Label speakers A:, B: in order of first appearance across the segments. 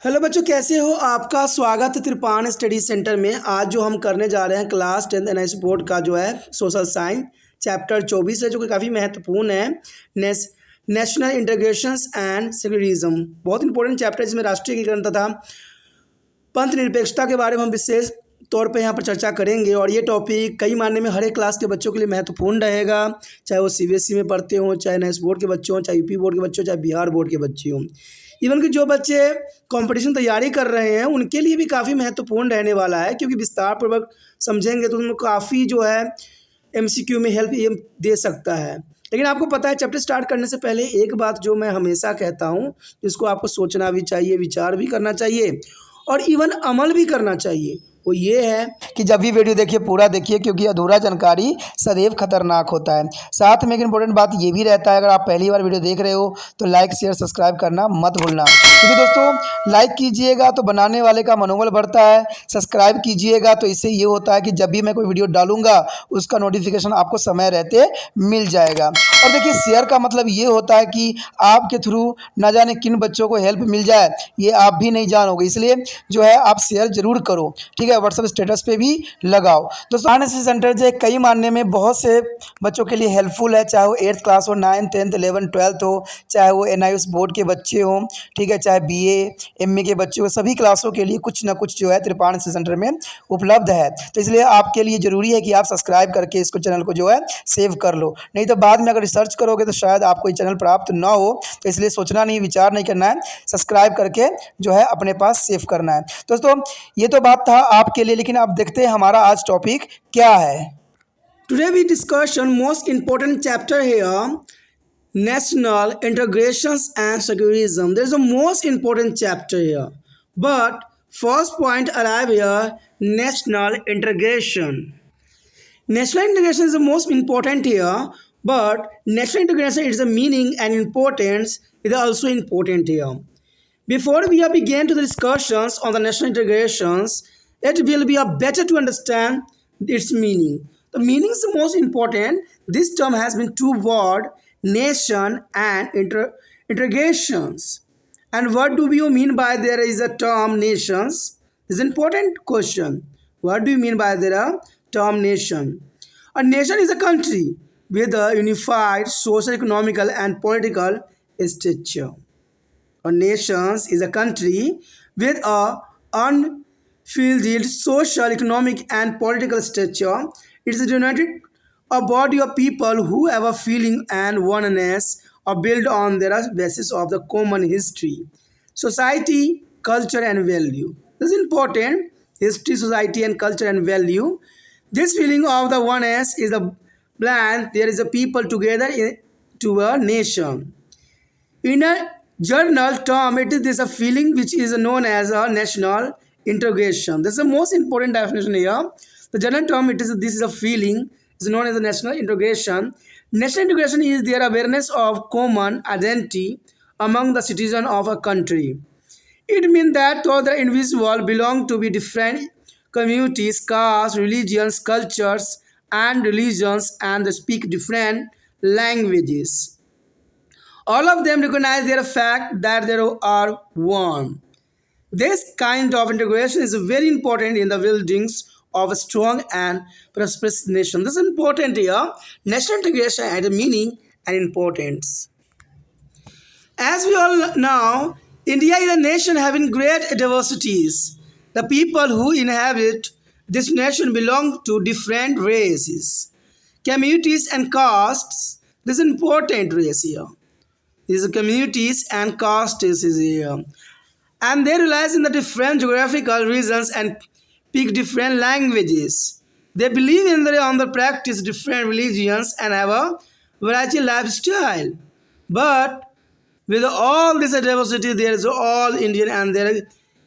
A: Hello बच्चों, कैसे हो? आपका स्वागत है त्रिपान स्टडी सेंटर में। आज जो हम करने जा रहे हैं क्लास 10th एनआईसी बोर्ड का जो है सोशल साइंस चैप्टर 24 है, जो कि काफ़ी महत्वपूर्ण है। नेशनल इंटीग्रेशंस एंड सेक्युलरिज्म बहुत इंपॉर्टेंट चैप्टर है, जिसमें राष्ट्रीयकरण तथा पंथ निरपेक्षता के बारे में हम विशेष तौर पे यहाँ पर चर्चा करेंगे। और ये टॉपिक कई मायने में हर एक क्लास के बच्चों के लिए महत्वपूर्ण रहेगा, चाहे वो सीबीएसई में पढ़ते हों, चाहे एनआईसी बोर्ड के बच्चे हों, चाहे यूपी बोर्ड के बच्चे हों, चाहे बिहार बोर्ड के बच्चे हों। इवन कि जो बच्चे कंपटीशन तैयारी कर रहे हैं उनके लिए भी काफ़ी महत्वपूर्ण रहने वाला है, क्योंकि विस्तारपूर्वक समझेंगे तो उनको काफ़ी जो है एमसीक्यू में हेल्प ये दे सकता है। लेकिन आपको पता है, चैप्टर स्टार्ट करने से पहले एक बात जो मैं हमेशा कहता हूँ, जिसको आपको सोचना भी चाहिए, विचार भी करना चाहिए और इवन अमल भी करना चाहिए, वो ये है कि जब भी वीडियो देखिए पूरा देखिए, क्योंकि अधूरा जानकारी सदैव खतरनाक होता है। साथ में एक इम्पोर्टेंट बात ये भी रहता है, अगर आप पहली बार वीडियो देख रहे हो तो लाइक शेयर सब्सक्राइब करना मत भूलना, क्योंकि दोस्तों लाइक कीजिएगा तो बनाने वाले का मनोबल बढ़ता है, सब्सक्राइब कीजिएगा तो इससे ये होता है कि जब भी मैं कोई वीडियो डालूंगा उसका नोटिफिकेशन आपको समय रहते मिल जाएगा। और देखिए, शेयर का मतलब ये होता है कि आपके थ्रू ना जाने किन बच्चों को हेल्प मिल जाए, ये आप भी नहीं जानोगे, इसलिए जो है आप शेयर जरूर करो, ठीक है। व्हाट्सएप स्टेटस पे भी लगाओ। दोस्तों एनआईसी सेंटर जो कई मानने में बहुत से बच्चों के लिए हेल्पफुल है, चाहे वो 8th क्लास हो, 9th 10th 11th 12th हो, चाहे वो एनआईसी बोर्ड के बच्चे हों, ठीक है, चाहे बीए एमए के बच्चे हो, सभी क्लासों के लिए कुछ ना कुछ जो है त्रिपान सेंटर में उपलब्ध है। तो इसलिए आपके लिए ज़रूरी है कि आप सब्सक्राइब करके इसको चैनल को जो है सेव कर लो, नहीं तो बाद में अगर रिसर्च करोगे तो शायद आपको ये चैनल प्राप्त ना हो। तो इसलिए सोचना नहीं, विचार नहीं करना है, सब्सक्राइब करके जो है अपने पास सेव करना है। दोस्तों ये तो बात था आपके लिए, लेकिन आप देखते हैं हमारा आज टॉपिक क्या है। Today we discussion most important chapter here, national integrations and secularism. There is a most important chapter here, but first point arrive here, national integration. National integration is the most important here, but national integration is the meaning and importance is also important here. Before we begin to the discussions on the national integrations, it will be better to understand its meaning. The meaning is the most important. This term has been two words, nation and integrations. And what do you mean by there is a term nations? This is an important question. What do you mean by there a term nation? A nation is a country with a unified social, economical and political structure. A nation is a country with a unfilled social, economic and political structure. It is united a body of people who have a feeling and oneness are built on the basis of the common history, society, culture and value. This is important. History, society and culture and value. This feeling of the oneness is the blend. There is a people together to a nation. In a journal term, it is this a feeling which is known as a national integration. This is the most important definition here. The general term, this is a feeling is known as a national integration. National integration is their awareness of common identity among the citizens of a country. It means that all the individuals belong to be different communities, castes, religions, cultures, and religions, and they speak different languages. All of them recognize their fact that they are one. This kind of integration is very important in the buildings of a strong and prosperous nation. This is important here. National integration had a meaning and importance. As we all know, India is a nation having great diversities. The people who inhabit this nation belong to different races, communities and castes. This is important race here. These communities and castes is here. And they realize in the different geographical regions and speak different languages. They believe in on the practice different religions and have a variety lifestyle. But with all this diversity, there is all Indian and there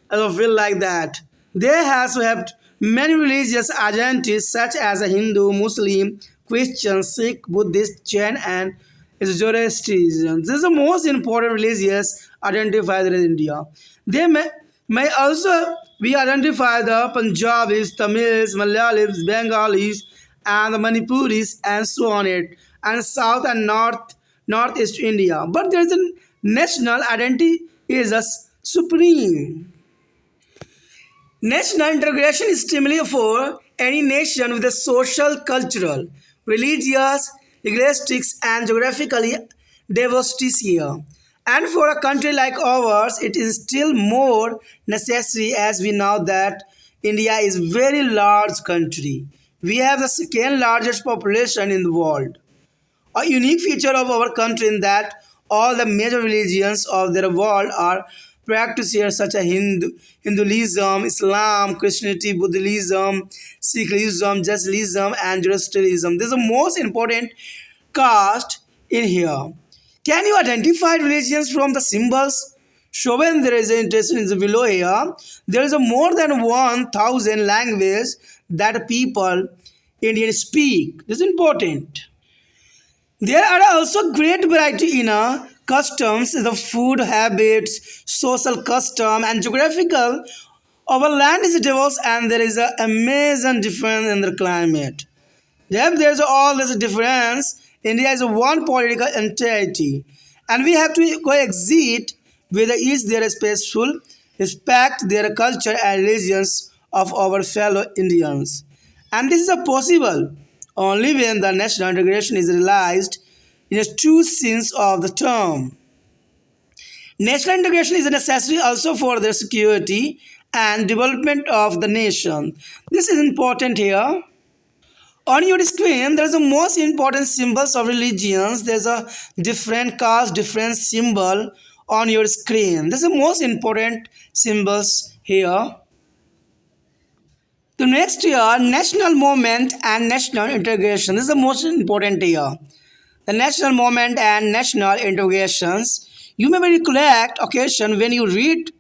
A: also feel like that. They also have many religious identities such as a Hindu, Muslim, Christian, Sikh, Buddhist, Jain and Zoroastrianism. This is the most important religious identified in India. They may also be identified the Punjabis, Tamils, Malayalis, Bengalis, and the Manipuris, and so on it, and South and Northeast India. But there is a national identity is a supreme. National integration is stimuli for any nation with a social, cultural, religious, linguistic, and geographically diversities here. And for a country like ours, it is still more necessary as we know that India is a very large country. We have the second largest population in the world. A unique feature of our country in that all the major religions of the world are practiced here, such as Hinduism, Islam, Christianity, Buddhism, Secularism, Judaism, and Zoroastrianism. This is the most important caste in here. Can you identify religions from the symbols? Shown there is an interest in the below here. There is a more than 1,000 languages that people Indians speak. This is important. There are also great variety in customs, the food habits, social custom, and geographical. Our land is diverse, and there is an amazing difference in the climate. Yep, there's all this difference. India is one political entity, and we have to coexist with each their peaceful, respect their culture and religions of our fellow Indians. And this is a possible only when the national integration is realized in a true sense of the term. National integration is necessary also for the security and development of the nation. This is important here. On your screen, there is the most important symbols of religions. There's a different caste, different symbol on your screen. This is the most important symbols here. The next year, national movement and national integration. This is the most important here. The national movement and national integrations. You may recollect occasion when you read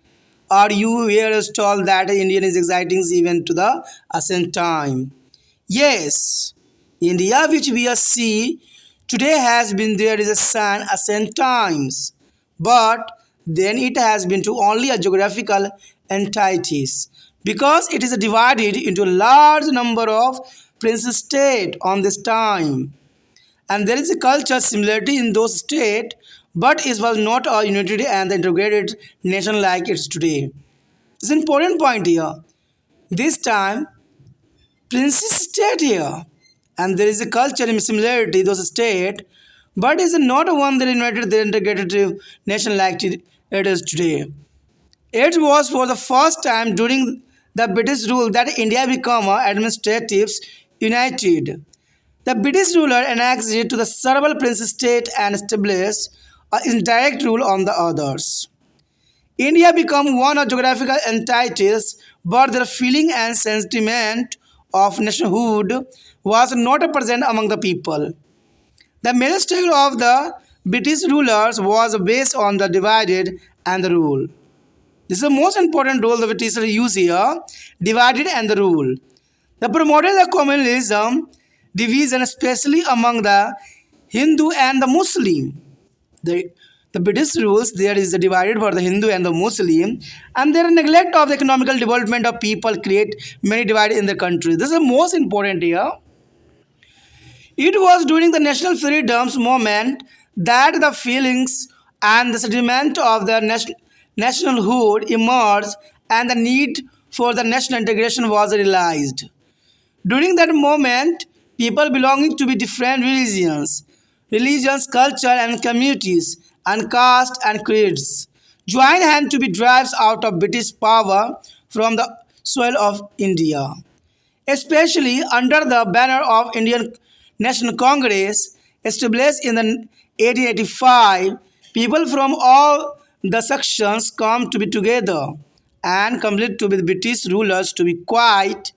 A: or you hear us told that Indian is exciting even to the ancient time. Yes, India which we see today has been there is a sun ancient times, but then it has been to only a geographical entities because it is divided into a large number of prince states on this time, and there is a culture similarity in those states, but it was not a united and integrated nation like it's today. It's an important point here. This time princes state here, and there is a culture in similarity those state, but is not one that united the integrated nation like it is today. It was for the first time during the British rule that India became administrative united. The British ruler annexed it to the several prince state and established a indirect rule on the others. India became one of geographical entities, but their feeling and sentiment of nationhood was not present among the people. The major struggle of the British rulers was based on the divided and the rule. This is the most important rule the British use here, divided and the rule. The promoted the communalism division especially among the Hindu and the Muslim. The British rules there is divided for the Hindu and the Muslim, and their neglect of the economical development of people create many divides in the country. This is the most important here. It was during the national freedoms movement that the feelings and the sentiment of the nationalhood emerged and the need for the national integration was realized. During that moment, people belonging to be different religions, culture and communities, and caste and creeds, joined hands to be drives out of British power from the soil of India. Especially under the banner of Indian National Congress, established in the 1885, people from all the sections come to be together and complete to be the British rulers to be quiet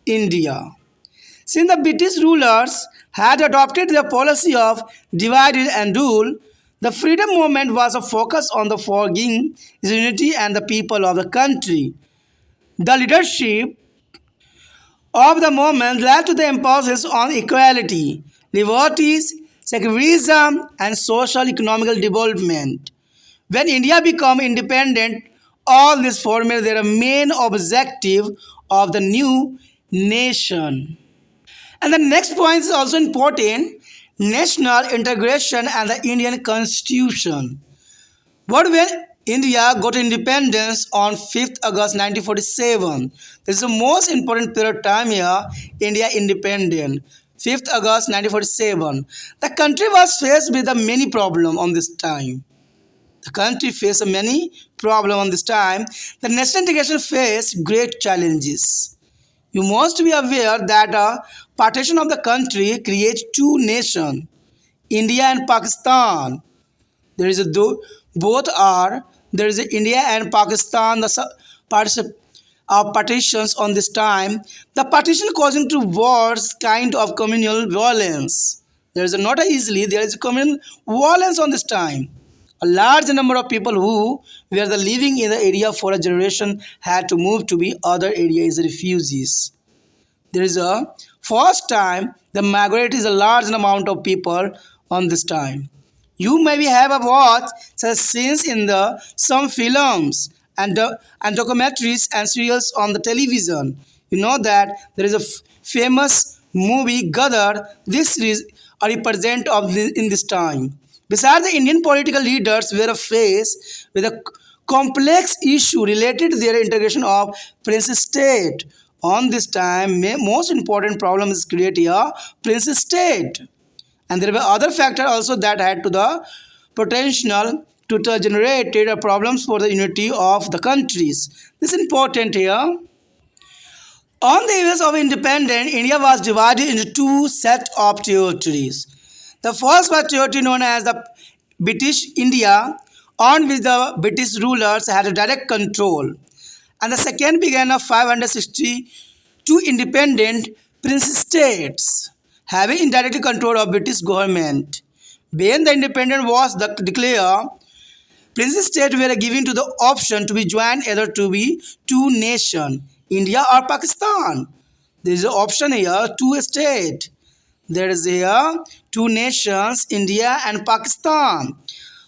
A: India. Since the British rulers had adopted the policy of divided and rule, the freedom movement was a focus on the forging unity and the people of the country. The leadership of the movement led to the emphasis on equality, liberties, secularism, and social economical development. When India became independent, all this formed their main objective of the new nation. And the next point is also important, national integration and the Indian constitution. But when India got independence on 5th August 1947. This is the most important period of time here. India independent. 5th August 1947. The country was faced with a many problems on this time. The country faced many problems on this time. The national integration faced great challenges. You must be aware that a partition of the country creates two nations, India and Pakistan. There is a both are there is a India and Pakistan. The partitions on this time. The partition causing to wars, kind of communal violence. There is not easily there is a communal violence on this time. A large number of people who were living in the area for a generation had to move to be other areas as refugees. There is a first time the migrate is a large amount of people on this time. You maybe have a watched such scenes in the some films and documentaries and serials on the television. You know that there is a famous movie Gadar. This is a represent of in this time. Besides, the Indian political leaders were faced with a complex issue related to their integration of princess state. On this time, most important problem is create a princess state, and there were other factors also that had to the potential to generate problems for the unity of the countries. This is important here. On the years of independence, India was divided into two sets of territories. The first was territory known as the British India, on which the British rulers had a direct control, and the second began of 562 independent prince states, having indirect control of British government. When the independence was declared, prince states were given to the option to be joined either to be two nations, India or Pakistan. There is an option here, two states. There is here two nations, India and Pakistan.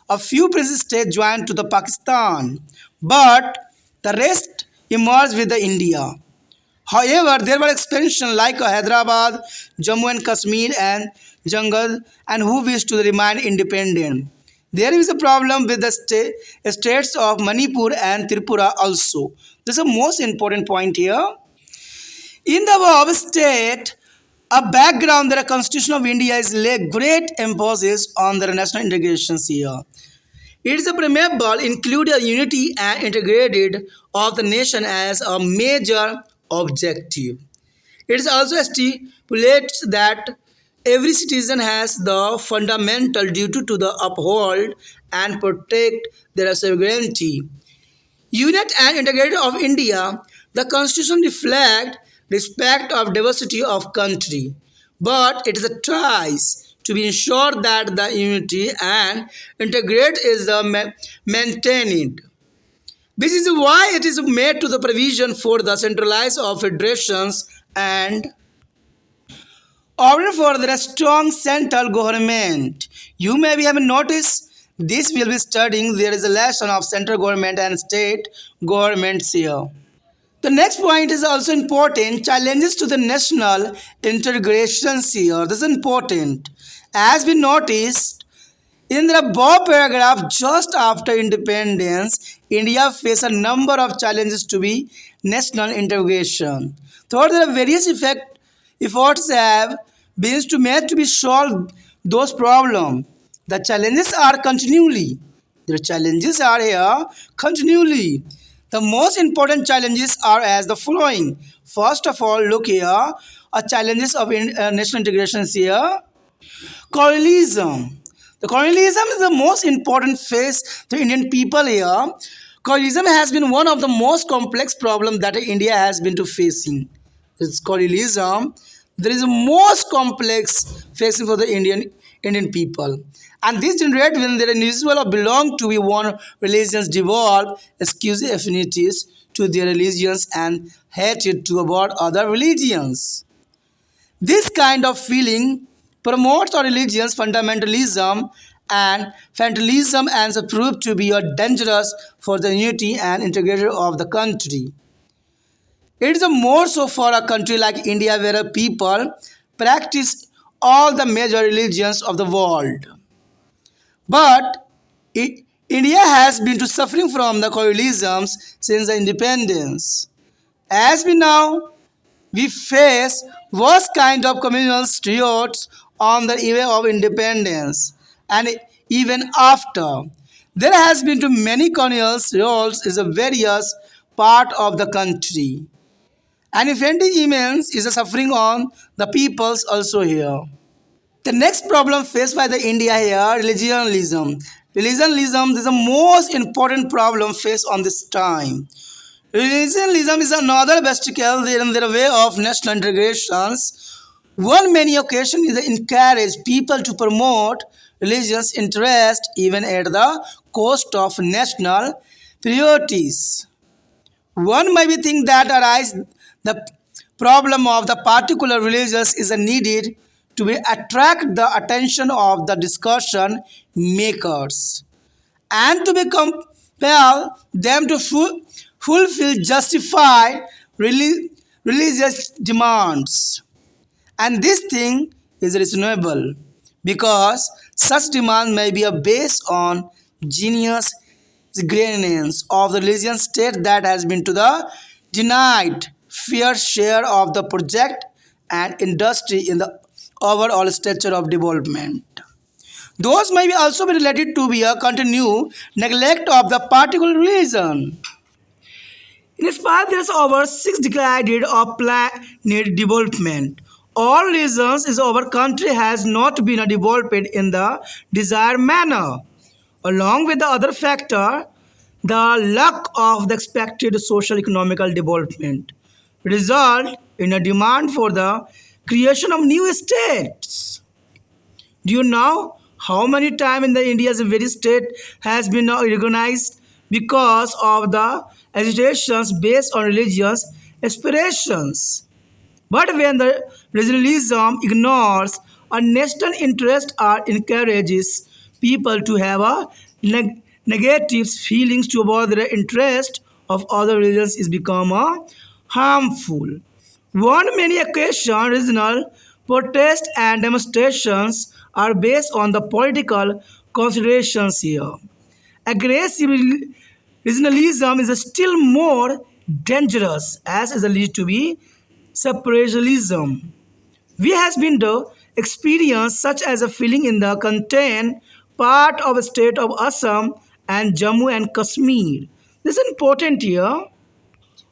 A: A few prince states joined to the Pakistan, but the rest emerged with the India. However, there were expansions like Hyderabad, Jammu and Kashmir and Jangal and who wished to remain independent. There is a problem with the states of Manipur and Tripura also. This is the most important point here. In the above state, a background that the Constitution of India is lay great emphasis on the national integrations here. It is a preamble include a unity and integrated of the nation as a major objective. It also stipulates that every citizen has the fundamental duty to the uphold and protect their sovereignty. Unit and integrated of India, the Constitution reflects respect of diversity of country, but it is a tries to be ensured that the unity and integrate is maintained. This is why it is made to the provision for the centralized of federations and order for the strong central government. You may have noticed this will be studying there is a lesson of central government and state governments here. The next point is also important, challenges to the national integrations here. This is important. As we noticed, in the above paragraph, just after independence, India faced a number of challenges to be national integration. Though there are various efforts have been made to be solved those problems. The challenges are continually. The challenges are here continually. The most important challenges are as the following. First of all, look here, challenges of national integration here. Colonialism. The colonialism is the most important phase to Indian people here. Colonialism has been one of the most complex problems that India has been to facing. It's colonialism. There is a most complex facing for the Indian people. And this generates when the individual belong to be one religions develop exclusive affinities to their religions and hatred to about other religions. This kind of feeling promotes our religion's fundamentalism and fatalism and is proved to be dangerous for the unity and integration of the country. It is more so for a country like India where people practice all the major religions of the world. But India has been to suffering from the colonialisms since the independence. As we face worst kind of communal riots on the eve of independence and even after. There has been too many colonial riots in the various part of the country. And if any immense is a suffering on the peoples also here. The next problem faced by the India here, religionism. Religionism is the most important problem faced on this time. Regionalism is another obstacle in their way of national integrations. On many occasions, it encourages people to promote religious interest even at the cost of national priorities. One may be think that arise the problem of the particular religious is needed to be attract the attention of the discussion makers and to be compel them to fulfill justified religious demands. And this thing is reasonable because such demand may be based on genius gradients of the religion state that has been to the denied fair share of the project and industry in the overall stature of development. Those may be also be related to be a continued neglect of the particular religion. In fact, there is over 6 decades of planned development. All regions in our country has not been developed in the desired manner. Along with the other factor, the lack of the expected social economical development result in a demand for the creation of new states. Do you know how many times in the India's very state has been recognized because of the agitations based on religious aspirations? But when the regionalism ignores a national interest or encourages people to have a negative feelings toward their interest of other religions is become harmful. On many occasions, regional protests and demonstrations are based on the political considerations here. Aggressive regionalism is still more dangerous as is lead to be separatism. We has been the experience such as a feeling in the contained part of the state of Assam and Jammu and Kashmir. This is important here.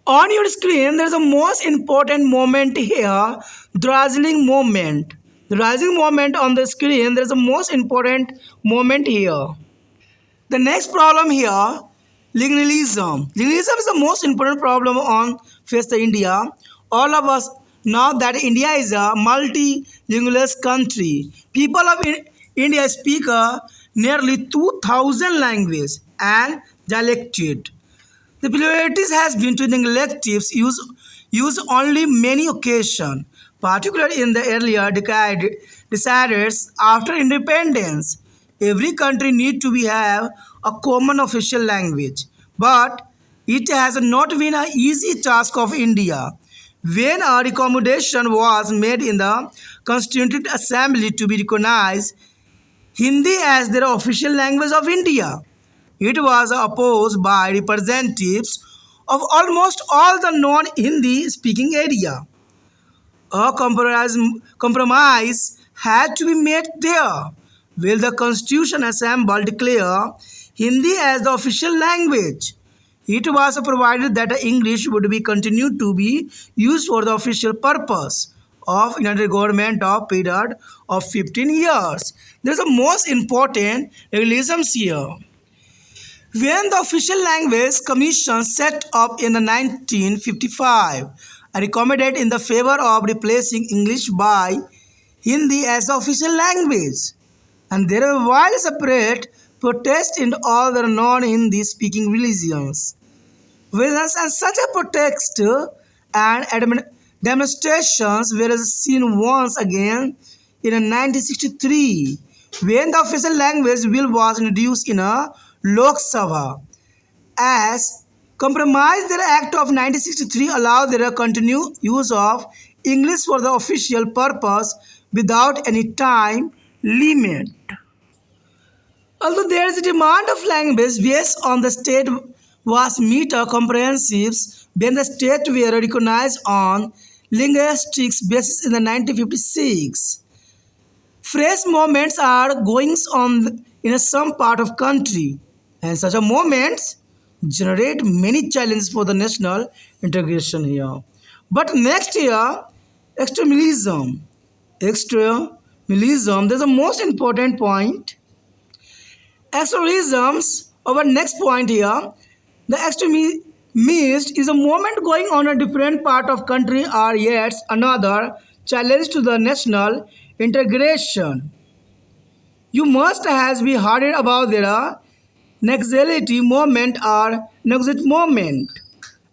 A: On your screen, there is a most important moment here, the rising moment. The rising moment on the screen, there is a most important moment here. The next problem here, linguism. Linguism is the most important problem on face the India. All of us know that India is a multilingual country. People of India speak nearly 2,000 languages and dialects. The priorities has been to neglectives use only many occasions, particularly in the earlier decade decided after independence. Every country need to be have a common official language, but it has not been an easy task of India. When a recommendation was made in the Constituent Assembly to be recognized Hindi as their official language of India, it was opposed by representatives of almost all the non-Hindi speaking area. A compromise had to be made there. Will the Constitution Assembly declare Hindi as the official language? It was provided that English would be continued to be used for the official purpose of United Government of period of 15 years. There is a most important realisms here. When the Official Language Commission set up in the 1955, I recommended in the favor of replacing English by Hindi as the official language, and there were wide separate protests in all the non-Hindi speaking religions. Whereas and such a protest and demonstrations were seen once again in 1963 when the official language bill was introduced in a Lok Sabha. As compromise, their act of 1963 allowed their continued use of English for the official purpose without any time limit. Although there is a demand of language based on the state was meter comprehensive when the state were recognized on linguistic basis in the 1956. Fresh movements are going on in some part of country, and such a movements generate many challenges for the national integration here. But next year, extremism. Extremism, there's a most important point. Extremisms, our next point here, the extremist is a movement going on a different part of country or yet another challenge to the national integration. You must has be heard about their naxality movement or naxit movement.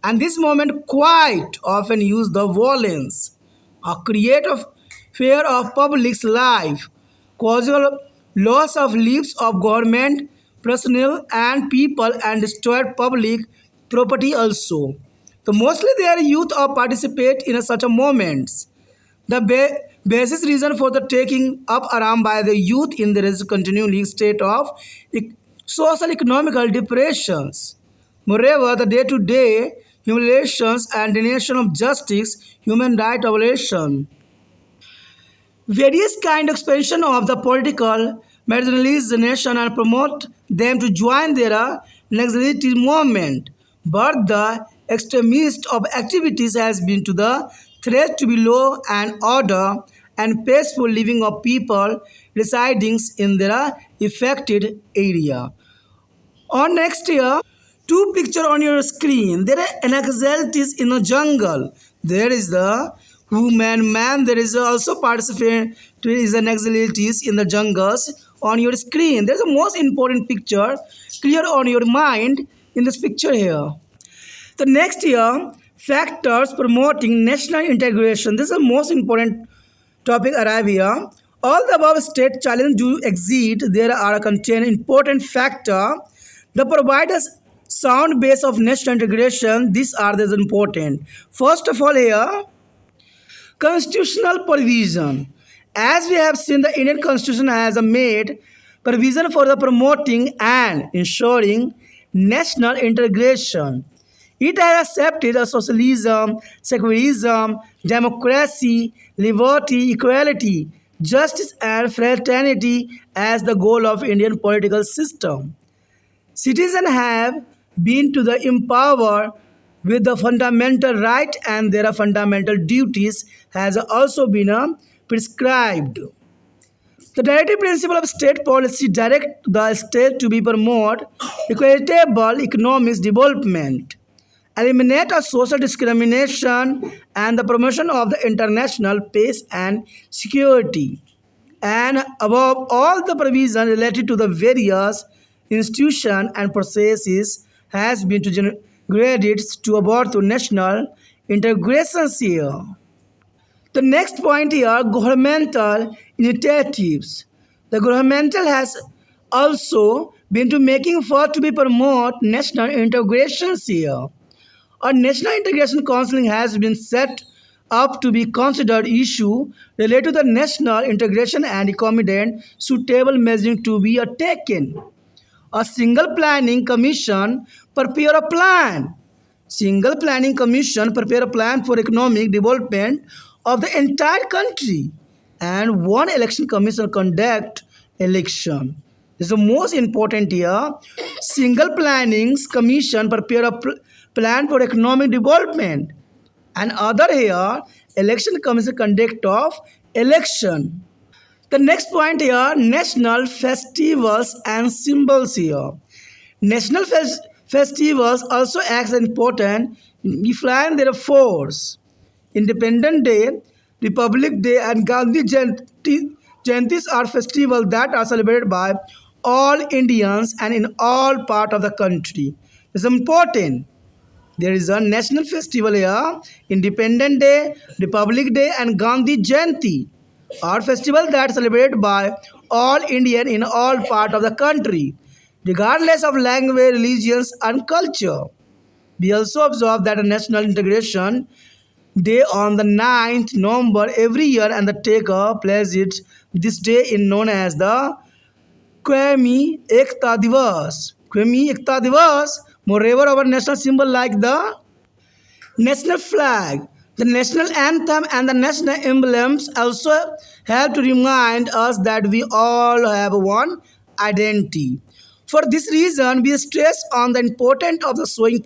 A: And this movement quite often use the violence or create a fear of public's life, causing loss of lives of government personnel and people and destroyed public property also. So mostly their youth or participate in such a moments. The basis reason for the taking up around by the youth in the continuing state of social economical depressions. Moreover, the day-to-day humiliations and denigration of justice, human right violation. Various kind of expansion of the political marginalization and promote them to join their nationality movement. But the extremist of activities has been to the threat to be law and order and peaceful living of people residing in their affected area. On next year, two picture on your screen. There are anxieties in the jungle. There is the woman, man. There is also participant. There is an anxieties in the jungles on your screen. There's a most important picture clear on your mind in this picture here. The next year, factors promoting national integration. This is the most important topic arrive here. All the above state challenges do exist. There are contain important factor that provide us sound base of national integration. These are the important. First of all here, constitutional provision. As we have seen, the Indian Constitution has made provision for the promoting and ensuring national integration. It has accepted a socialism, secularism, democracy, liberty, equality, justice, and fraternity as the goal of Indian political system. Citizens have been to the empower with the fundamental right and their fundamental duties has also been prescribed. The directive principle of state policy direct the state to be promote equitable economic development, eliminate a social discrimination, and the promotion of the international peace and security. And above all, the provision related to the various institutions and processes has been to generate to about to national integration here. The next point here, governmental initiatives. The governmental has also been to making for to be promote national integrations here. A national integration counseling has been set up to be considered issue related to the national integration and accommodate suitable measures to be taken. A single planning commission prepare a plan. Single planning commission prepare a plan for economic development of the entire country, and one election commission conduct election. This is the most important here. Single plannings commission prepare a plan for economic development, and other here election commission conduct of election. The next point here, national festivals and symbols here. National festivals also act as important define their force. Independence Day, Republic Day, and Gandhi Jayantis are festivals that are celebrated by all Indians and in all parts of the country. It's important. There is a national festival here, Independence Day, Republic Day, and Gandhi Jayanti are festivals that are celebrated by all Indian in all parts of the country, regardless of language, religions, and culture. We also observe that a national integration day on the 9th November every year and the take place it this day is known as the Kwemi Ekta Divas. Kwemi Ekta Divas. Moreover, our national symbol like the national flag, the national anthem, and the national emblems also help to remind us that we all have one identity. For this reason, we stress on the importance of the showing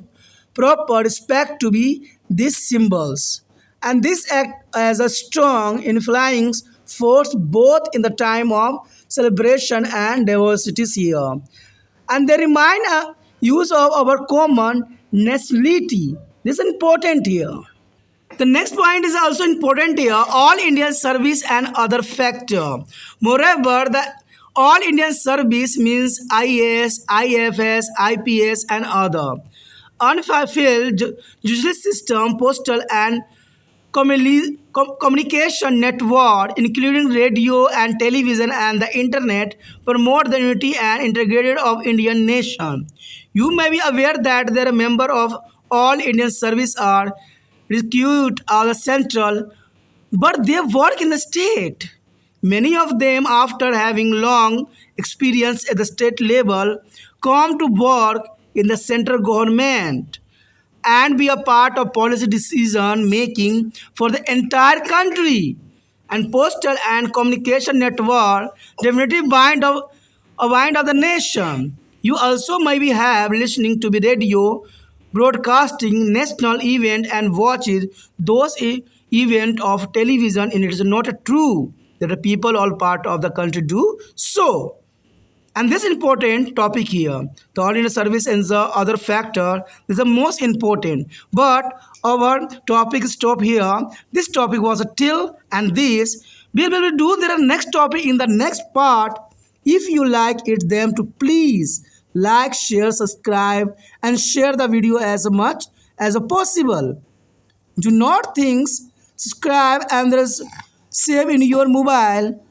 A: proper respect to be these symbols. And this act as a strong influence force both in the time of celebration and diversities here, and they remind a use of our common nationality. This is important here. The next point is also important here. All Indian service and other factor. Moreover, the all Indian service means IAS, IFS, IPS, and other unfulfilled justice system, postal and communication network, including radio and television and the internet, promote the unity and integrated of Indian nation. You may be aware that there are member of all Indian service are recruit are the central, but they work in the state. Many of them, after having long experience at the state level, come to work in the central government and be a part of policy decision making for the entire country. And postal and communication network definitely bind of the nation. You also maybe have listening to the radio, broadcasting national event and watches those event of television. And it is not true that the people all part of the country do so. And this important topic here, the all India service and the other factor is the most important. But our topic stop here. This topic was a till and this. We will do the next topic in the next part. If you like it, them to please like, share, subscribe, and share the video as much as possible. Do not think subscribe and there's save in your mobile